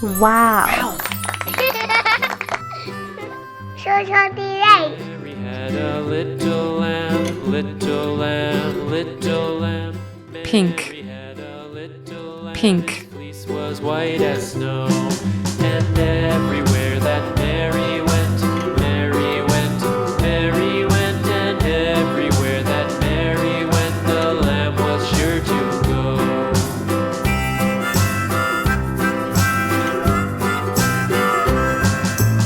Wow! XoXoTV. Mary had a little lamb, little lamb, little lamb. Pink. Mary had a little lamb. Pink. Its fleece was white as snow. And everywhere that Mary went, Mary went, Mary went. And everywhere that Mary went, the lamb was sure to go.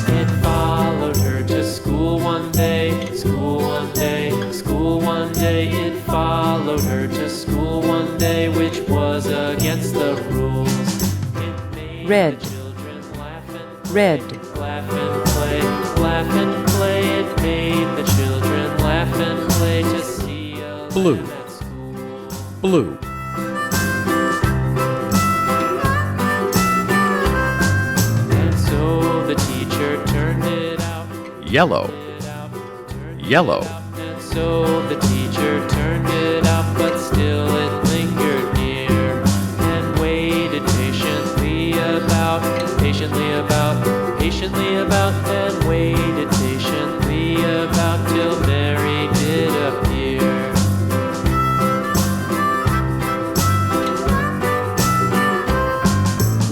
It followed her to school one day, school one day, school one day. It followed her to school one day, which was against the rules. It made Red. the children laugh and play, Red. laugh and play, laugh and play. It made the children laugh and play to see a Blue. lamb at school. Blue. And so the teacher turned it out. Yellow. Yellow. And so the teacher turned it out, but still it lingered near and waited patiently about, patiently about, patiently about, and waited patiently about till Mary did appear.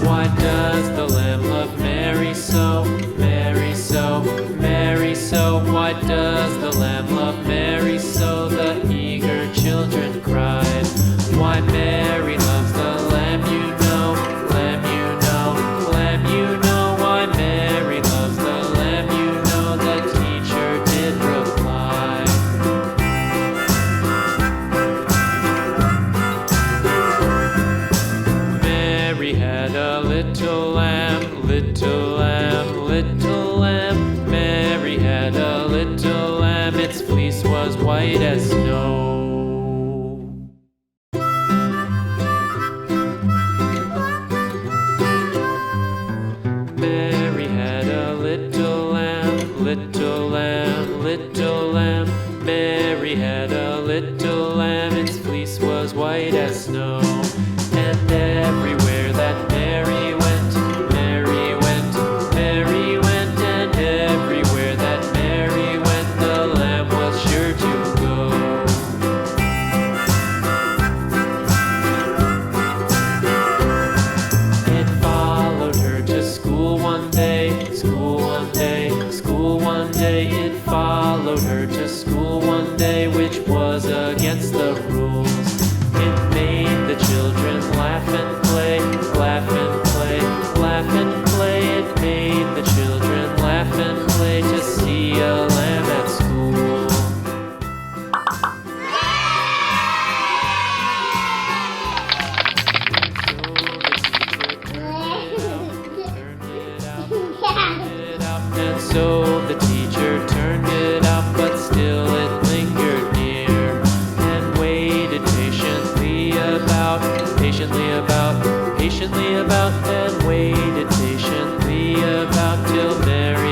Why does the lamb love Mary so, Mary so, Mary so? Why does the lamb love Mary so? The eager children cried. Why Mary loves the lamb, you know, lamb, you know, lamb, you know. Why Mary loves the lamb, you know, the teacher did reply. Mary had a little lamb, little lamb, little lamb. Mary had a little lamb, its fleece was white as snow. Mary had a little lamb, little lamb, little lamb. Mary had a little lamb, its fleece was white as snow. And everywhere that Mary went, Mary went, Mary went. And everywhere that Mary went, the lamb was sure to go. It followed her to school one day, school one day, school one day. It followed her to school one day, which was against the rules. It made the children laugh and play, laugh and play, laugh and play. It made the children laugh and play to see a lamb at school. And so the teacher turned it out, but still it lingered near and waited patiently about, patiently about, patiently about, and waited patiently about till Mary